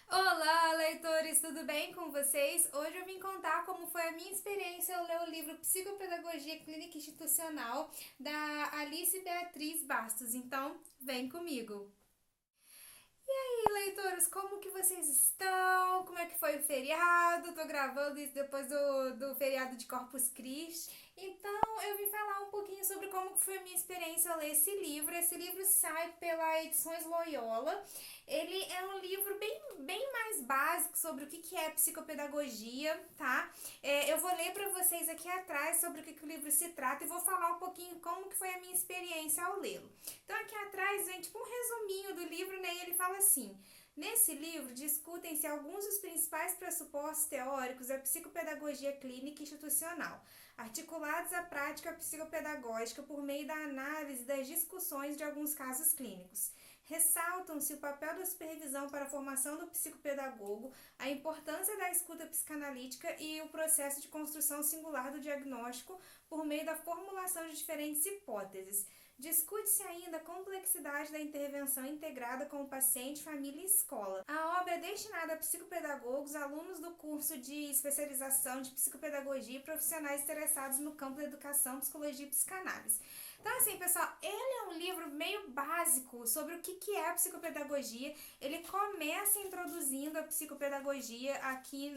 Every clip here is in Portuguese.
Olá, leitores, tudo bem com vocês? Hoje eu vim contar como foi a minha experiência ao ler o livro Psicopedagogia Clínica Institucional da Alice Beatriz Bastos. Então, vem comigo. E aí, leitores, como que vocês estão? Como é que foi o feriado? Tô gravando isso depois do feriado de Corpus Christi. Então, eu vim falar um pouquinho sobre como que foi a minha experiência ao ler esse livro. Esse livro sai pela Edições Loyola. Ele é um livro bem mais básico sobre o que é psicopedagogia, tá? Eu vou ler para vocês aqui atrás sobre o que o livro se trata e vou falar um pouquinho como que foi a minha experiência ao lê-lo. Então, aqui atrás vem tipo um resuminho do livro, né? E ele fala assim: nesse livro discutem-se alguns dos principais pressupostos teóricos da psicopedagogia clínica institucional, articulados à prática psicopedagógica por meio da análise das discussões de alguns casos clínicos. Ressaltam-se o papel da supervisão para a formação do psicopedagogo, a importância da escuta psicanalítica e o processo de construção singular do diagnóstico por meio da formulação de diferentes hipóteses. Discute-se ainda a complexidade da intervenção integrada com o paciente, família e escola. A obra é destinada a psicopedagogos, alunos do curso de especialização de psicopedagogia e profissionais interessados no campo da educação, psicologia e psicanálise. Então, assim, pessoal, ele é um livro meio básico sobre o que é a psicopedagogia. Ele começa introduzindo a psicopedagogia aqui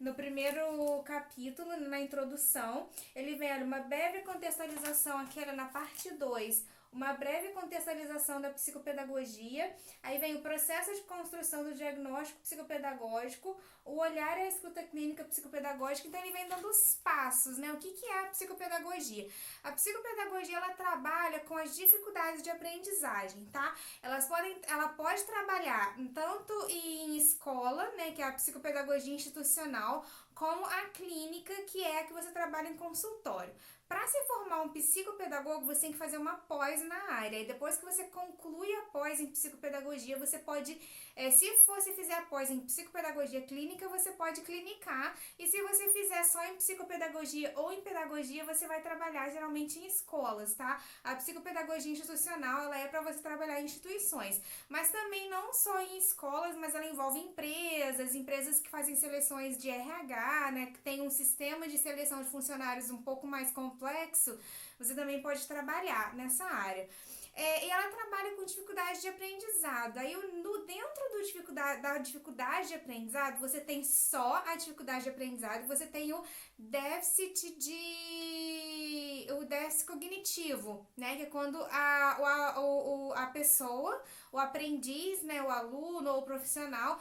no primeiro capítulo, na introdução. Ele vem uma breve contextualização aqui na parte 2, uma breve contextualização da psicopedagogia, aí vem o processo de construção do diagnóstico psicopedagógico, o olhar e a escuta clínica psicopedagógica. Então ele vem dando os passos, né? O que é a psicopedagogia? A psicopedagogia, ela trabalha com as dificuldades de aprendizagem, tá? Ela pode trabalhar tanto em escola, né, que é a psicopedagogia institucional, como a clínica, que é a que você trabalha em consultório. Para se formar um psicopedagogo, você tem que fazer uma pós na área. E depois que você conclui a pós em psicopedagogia, você pode, se você fizer a pós em psicopedagogia clínica, você pode clinicar. E se você fizer só em psicopedagogia ou em pedagogia, você vai trabalhar geralmente em escolas, tá? A psicopedagogia institucional, ela é para você trabalhar em instituições. Mas também não só em escolas, mas ela envolve empresas que fazem seleções de RH, né? Que tem um sistema de seleção de funcionários um pouco mais complexo. Você também pode trabalhar nessa área. E ela trabalha com dificuldade de aprendizado. Aí, dentro da dificuldade de aprendizado, você tem só a dificuldade de aprendizado, você tem o déficit cognitivo, né? Que é quando a pessoa, o aprendiz, né? O aluno ou o profissional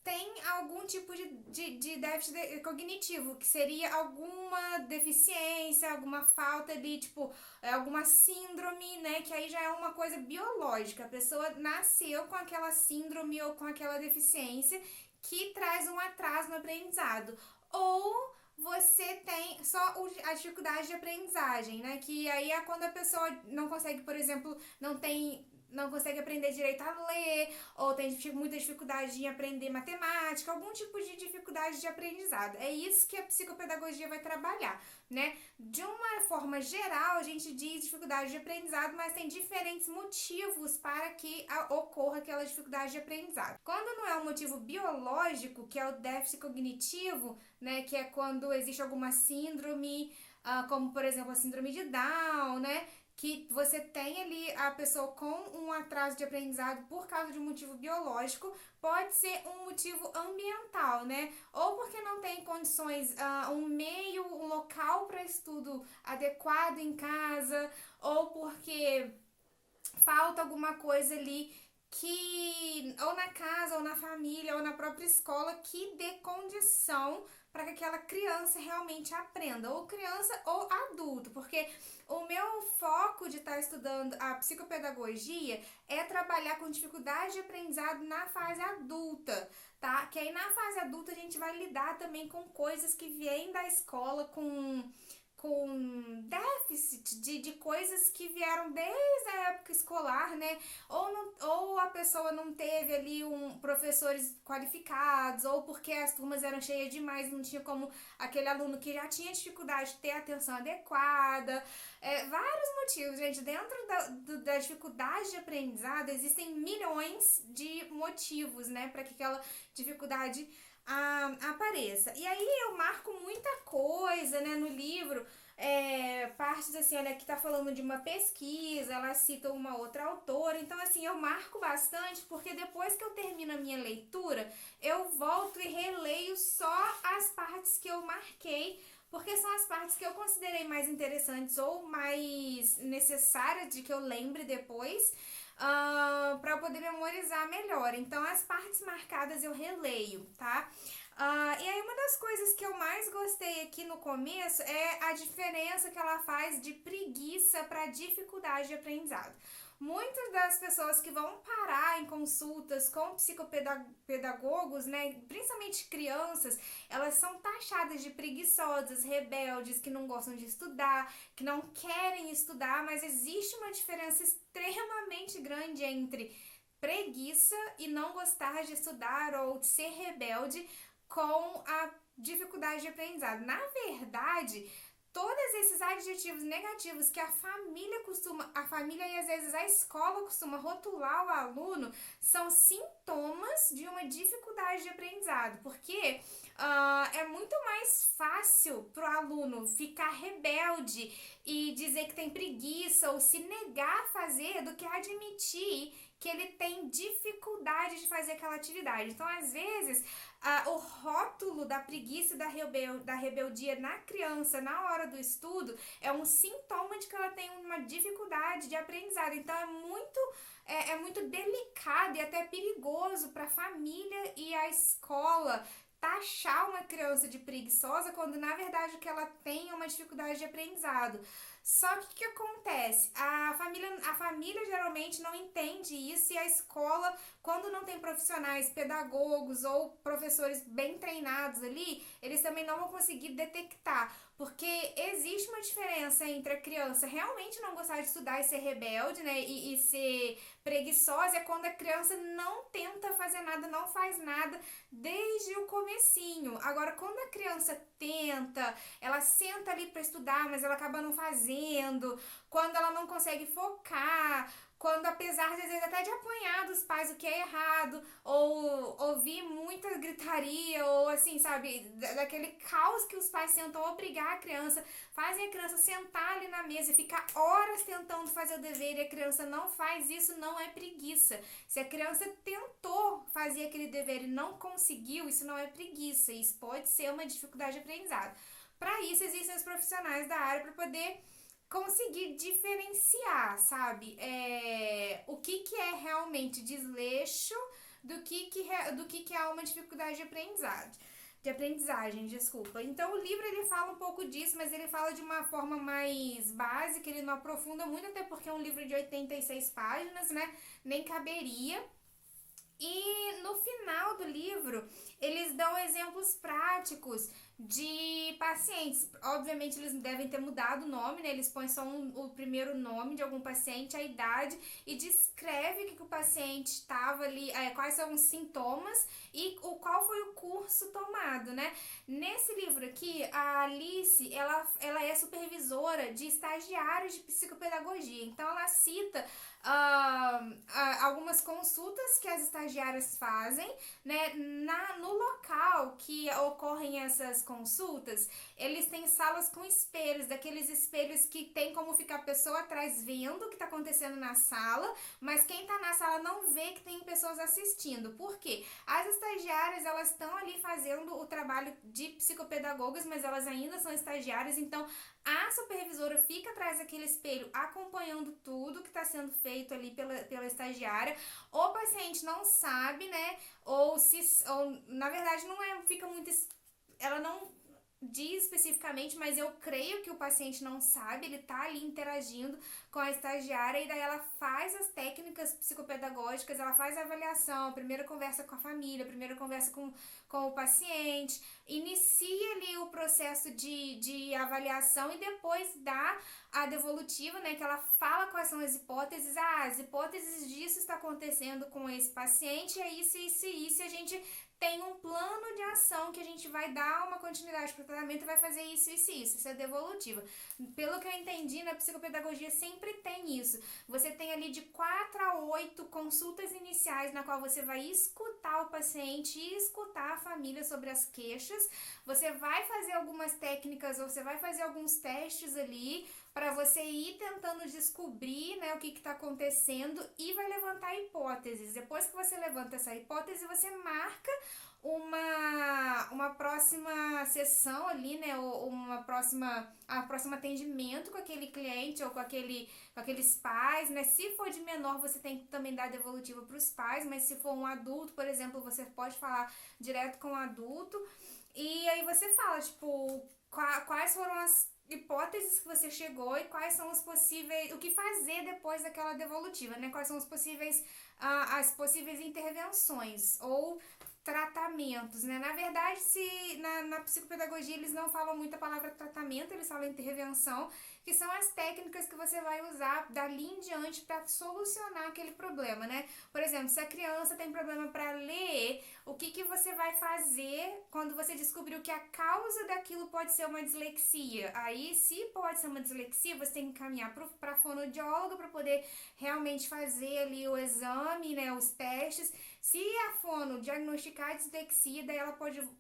tem algum tipo de déficit cognitivo, que seria alguma deficiência, alguma falta ali, tipo, alguma síndrome, né? Que aí já é uma coisa biológica. A pessoa nasceu com aquela síndrome ou com aquela deficiência que traz um atraso no aprendizado. Ou você tem só a dificuldade de aprendizagem, né? Que aí é quando a pessoa não consegue, por exemplo, não consegue aprender direito a ler, ou tem muita dificuldade em aprender matemática, algum tipo de dificuldade de aprendizado. É isso que a psicopedagogia vai trabalhar, né? De uma forma geral, a gente diz dificuldade de aprendizado, mas tem diferentes motivos para que ocorra aquela dificuldade de aprendizado. Quando não é um motivo biológico, que é o déficit cognitivo, né, que é quando existe alguma síndrome, como por exemplo a síndrome de Down, né, que você tem ali a pessoa com um atraso de aprendizado por causa de um motivo biológico, pode ser um motivo ambiental, né? Ou porque não tem condições, um local para estudo adequado em casa, ou porque falta alguma coisa ali que, ou na casa, ou na família, ou na própria escola, que dê condição para que aquela criança realmente aprenda, ou criança ou adulto, porque o meu foco de estar estudando a psicopedagogia é trabalhar com dificuldade de aprendizado na fase adulta, tá? Que aí na fase adulta a gente vai lidar também com coisas que vêm da escola, com com déficit de coisas que vieram desde a época escolar, né? Ou a pessoa não teve ali professores qualificados, ou porque as turmas eram cheias demais, não tinha como aquele aluno que já tinha dificuldade de ter a atenção adequada. Vários motivos, gente. Dentro da dificuldade de aprendizado, existem milhões de motivos, né, para que aquela dificuldade apareça. E aí eu marco muita coisa, né, no livro, partes assim, olha, que tá falando de uma pesquisa, ela cita uma outra autora, então assim, eu marco bastante, porque depois que eu termino a minha leitura, eu volto e releio só as partes que eu marquei, porque são as partes que eu considerei mais interessantes ou mais necessárias de que eu lembre depois, para eu poder memorizar melhor. Então, as partes marcadas eu releio, tá? E aí, uma das coisas que eu mais gostei aqui no começo é a diferença que ela faz de preguiça para dificuldade de aprendizado. Muitas das pessoas que vão parar em consultas com psicopedagogos, né, principalmente crianças, elas são taxadas de preguiçosas, rebeldes, que não gostam de estudar, que não querem estudar, mas existe uma diferença extremamente grande entre preguiça e não gostar de estudar ou de ser rebelde com a dificuldade de aprendizado. Na verdade, todos esses adjetivos negativos que a família e às vezes a escola costuma rotular o aluno, são sintomas de uma dificuldade de aprendizado, porque é muito mais fácil para o aluno ficar rebelde e dizer que tem preguiça ou se negar a fazer do que admitir que ele tem dificuldade de fazer aquela atividade. Então, às vezes, o rótulo da preguiça e da rebeldia na criança, na hora do estudo, é um sintoma de que ela tem uma dificuldade de aprendizado. Então, é muito delicado e até perigoso para a família e a escola taxar uma criança de preguiçosa quando na verdade o que ela tem é uma dificuldade de aprendizado. Só que o que acontece? A família geralmente não entende isso e a escola, quando não tem profissionais, pedagogos ou professores bem treinados ali, eles também não vão conseguir detectar. Porque existe uma diferença entre a criança realmente não gostar de estudar e ser rebelde, né? E ser preguiçosa, é quando a criança não tenta fazer nada, não faz nada desde o comecinho. Agora, quando a criança tenta, ela senta ali para estudar, mas ela acaba não fazendo, quando ela não consegue focar, quando apesar de às vezes até de apanhar dos pais o que é errado, ou ouvir muita gritaria, ou assim, sabe, daquele caos que os pais tentam obrigar a criança, fazem a criança sentar ali na mesa e ficar horas tentando fazer o dever e a criança não faz isso, não é preguiça. Se a criança tentou fazer aquele dever e não conseguiu, isso não é preguiça, isso pode ser uma dificuldade de aprendizado. Para isso existem os profissionais da área para poder conseguir diferenciar, sabe? O que é realmente desleixo do que é uma dificuldade de aprendizado. De aprendizagem, desculpa. Então o livro ele fala um pouco disso, mas ele fala de uma forma mais básica, ele não aprofunda muito, até porque é um livro de 86 páginas, né? Nem caberia. E no final do livro, eles dão exemplos práticos de pacientes. Obviamente, eles devem ter mudado o nome, né? Eles põem só o primeiro nome de algum paciente, a idade, e descreve o que o paciente estava ali, quais são os sintomas e qual foi o curso tomado, né? Nesse livro aqui, a Alice, ela é supervisora de estagiários de psicopedagogia. Então, ela cita algumas consultas que as estagiárias fazem, né? No local que ocorrem essas consultas, eles têm salas com espelhos, daqueles espelhos que tem como ficar a pessoa atrás vendo o que está acontecendo na sala, mas quem está na sala não vê que tem pessoas assistindo. Por quê? As estagiárias, elas estão ali fazendo o trabalho de psicopedagogas, mas elas ainda são estagiárias, então a supervisora fica atrás daquele espelho acompanhando tudo que está sendo feito ali pela estagiária. O paciente não sabe, né? Ou na verdade não fica muito. Ela não diz especificamente, mas eu creio que o paciente não sabe, ele tá ali interagindo com a estagiária e daí ela faz as técnicas psicopedagógicas, ela faz a avaliação, primeiro conversa com a família, primeiro conversa com o paciente, inicia ali o processo de avaliação e depois dá a devolutiva, né, que ela fala quais são as hipóteses, as hipóteses disso está acontecendo com esse paciente, é isso, a gente tem um plano de ação que a gente vai dar uma continuidade para o tratamento e vai fazer isso é devolutiva. Pelo que eu entendi, na psicopedagogia sempre tem isso. Você tem ali de 4 a 8 consultas iniciais na qual você vai escutar o paciente e escutar a família sobre as queixas. Você vai fazer algumas técnicas ou você vai fazer alguns testes ali para você ir tentando descobrir, né, o que está acontecendo e vai levantar hipóteses. Depois que você levanta essa hipótese, você marca uma próxima sessão ali, né, ou a próxima atendimento com aquele cliente ou com aqueles pais, né. Se for de menor, você tem que também dar devolutiva para os pais, mas se for um adulto, por exemplo, você pode falar direto com o adulto. E aí você fala, tipo, quais foram as hipóteses que você chegou e quais são os possíveis, o que fazer depois daquela devolutiva, né? Quais são os possíveis, as possíveis intervenções ou tratamentos, né? Na verdade, se na psicopedagogia eles não falam muito a palavra tratamento, eles falam intervenção, que são as técnicas que você vai usar dali em diante para solucionar aquele problema, né? Por exemplo, se a criança tem problema para ler, o que você vai fazer quando você descobriu que a causa daquilo pode ser uma dislexia? Aí, se pode ser uma dislexia, você tem que encaminhar para a fonoaudióloga para poder realmente fazer ali o exame, né, os testes. Se a fono diagnosticar dislexia, daí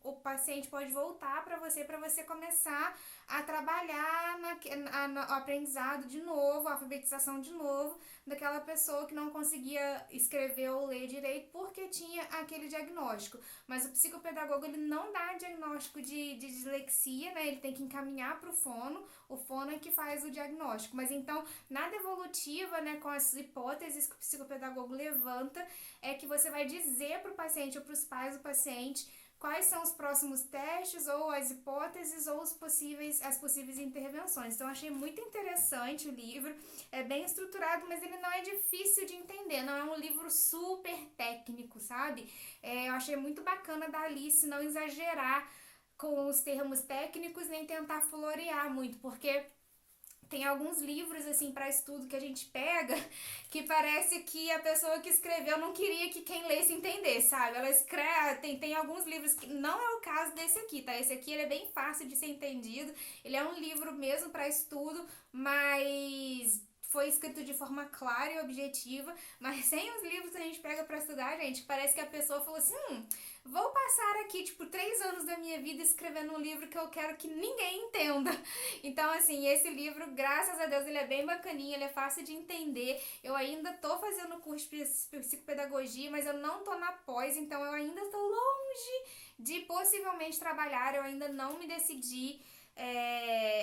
o paciente pode voltar para você começar a trabalhar no aprendizado de novo, a alfabetização de novo, daquela pessoa que não conseguia escrever ou ler direito porque tinha aquele diagnóstico. Mas o psicopedagogo, ele não dá diagnóstico de dislexia, né? Ele tem que encaminhar para o fono é que faz o diagnóstico. Mas então, na devolutiva, né, com as hipóteses que o psicopedagogo levanta, é que você vai dizer para o paciente ou para os pais do paciente quais são os próximos testes ou as hipóteses ou as possíveis intervenções. Então, achei muito interessante o livro, é bem estruturado, mas ele não é difícil de entender, não é um livro super técnico, sabe? Eu achei muito bacana da Alice não exagerar com os termos técnicos nem tentar florear muito, porque tem alguns livros, assim, para estudo que a gente pega que parece que a pessoa que escreveu não queria que quem lesse entendesse, sabe? Ela escreve, tem alguns livros que não é o caso desse aqui, tá? Esse aqui ele é bem fácil de ser entendido, ele é um livro mesmo para estudo, mas foi escrito de forma clara e objetiva, mas sem os livros que a gente pega para estudar, gente, parece que a pessoa falou assim, vou passar aqui, tipo, 3 anos da minha vida escrevendo um livro que eu quero que ninguém entenda. Então, assim, esse livro, graças a Deus, ele é bem bacaninha, ele é fácil de entender. Eu ainda tô fazendo curso de psicopedagogia, mas eu não tô na pós, então eu ainda tô longe de possivelmente trabalhar, eu ainda não me decidi.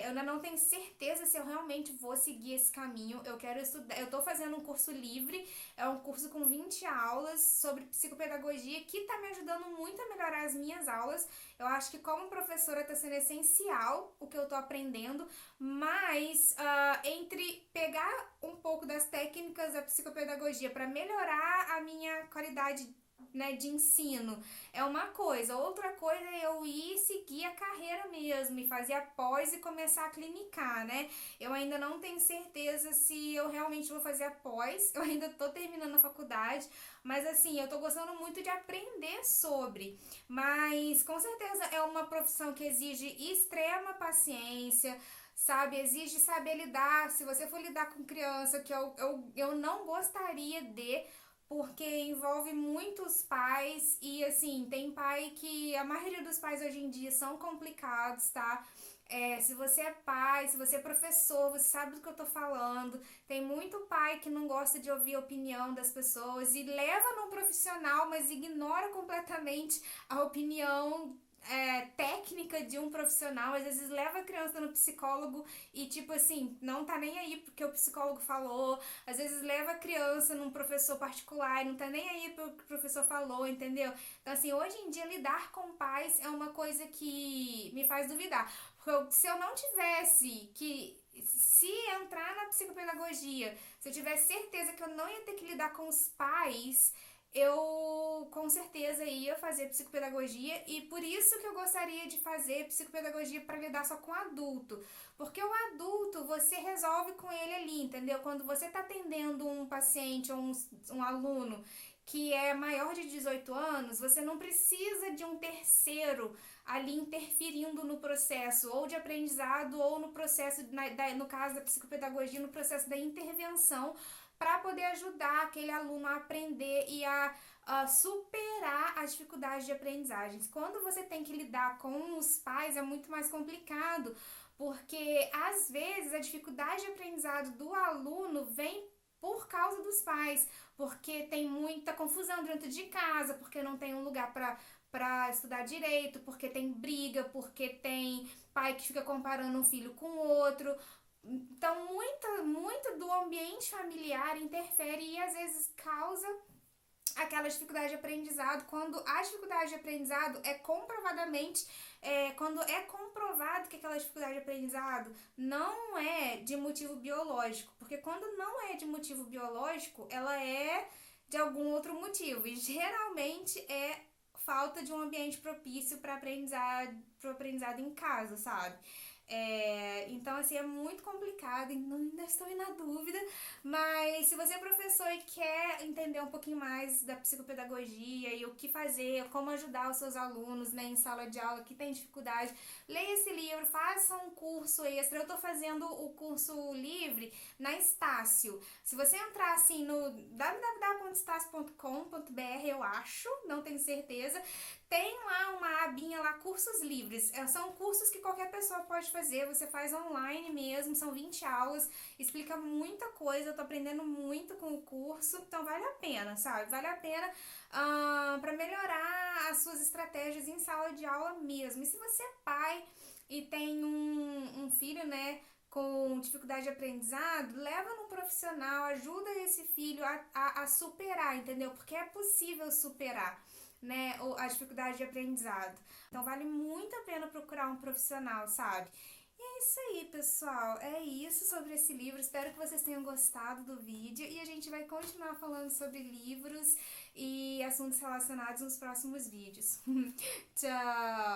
Eu ainda não tenho certeza se eu realmente vou seguir esse caminho. Eu quero estudar, eu tô fazendo um curso livre, é um curso com 20 aulas sobre psicopedagogia que tá me ajudando muito a melhorar as minhas aulas. Eu acho que como professora tá sendo essencial o que eu tô aprendendo, mas entre pegar um pouco das técnicas da psicopedagogia para melhorar a minha qualidade, né, de ensino é uma coisa, outra coisa é eu ir seguir a carreira mesmo e fazer a pós e começar a clinicar, né? Eu ainda não tenho certeza se eu realmente vou fazer a pós, eu ainda tô terminando a faculdade, mas assim, eu tô gostando muito de aprender sobre, mas com certeza é uma profissão que exige extrema paciência, sabe, exige saber lidar, se você for lidar com criança, que eu não gostaria porque envolve muitos pais e assim, tem pai que a maioria dos pais hoje em dia são complicados, tá? Se você é pai, se você é professor, você sabe do que eu tô falando. Tem muito pai que não gosta de ouvir a opinião das pessoas e leva no profissional, mas ignora completamente a opinião técnica de um profissional, às vezes leva a criança no psicólogo e, tipo assim, não tá nem aí porque o psicólogo falou, às vezes leva a criança num professor particular e não tá nem aí porque o professor falou, entendeu? Então, assim, hoje em dia lidar com pais é uma coisa que me faz duvidar, porque se eu não tivesse que se entrar na psicopedagogia, se eu tivesse certeza que eu não ia ter que lidar com os pais, eu com certeza ia fazer psicopedagogia e por isso que eu gostaria de fazer psicopedagogia para lidar só com adulto. Porque o adulto você resolve com ele ali, entendeu? Quando você está atendendo um paciente ou um aluno que é maior de 18 anos, você não precisa de um terceiro ali interferindo no processo ou de aprendizado ou no processo, no caso da psicopedagogia, no processo da intervenção para poder ajudar aquele aluno a aprender e a superar as dificuldades de aprendizagens. Quando você tem que lidar com os pais é muito mais complicado, porque às vezes a dificuldade de aprendizado do aluno vem por causa dos pais, porque tem muita confusão dentro de casa, porque não tem um lugar para estudar direito, porque tem briga, porque tem pai que fica comparando um filho com o outro. Então, muito do ambiente familiar interfere e às vezes causa aquela dificuldade de aprendizado, quando a dificuldade de aprendizado é comprovadamente, quando é comprovado que aquela dificuldade de aprendizado não é de motivo biológico, porque quando não é de motivo biológico, ela é de algum outro motivo, e geralmente é falta de um ambiente propício para aprendizado em casa, sabe? Então, assim, é muito complicado, ainda estou na dúvida, mas se você é professor e quer entender um pouquinho mais da psicopedagogia e o que fazer, como ajudar os seus alunos, né, em sala de aula que tem dificuldade, leia esse livro, faça um curso extra. Eu estou fazendo o curso livre na Estácio. Se você entrar assim no www.estácio.com.br, eu acho, não tenho certeza, tem lá uma abinha lá, cursos livres. São cursos que qualquer pessoa pode fazer, você faz online mesmo, são 20 aulas, explica muita coisa, eu tô aprendendo muito com o curso, então vale a pena, sabe? Vale a pena para melhorar as suas estratégias em sala de aula mesmo. E se você é pai e tem um filho, né, com dificuldade de aprendizado, leva no profissional, ajuda esse filho a superar, entendeu? Porque é possível superar, né, a dificuldade de aprendizado. Então vale muito a pena procurar um profissional, sabe? E é isso aí, pessoal. É isso sobre esse livro. Espero que vocês tenham gostado do vídeo e a gente vai continuar falando sobre livros e assuntos relacionados nos próximos vídeos. Tchau!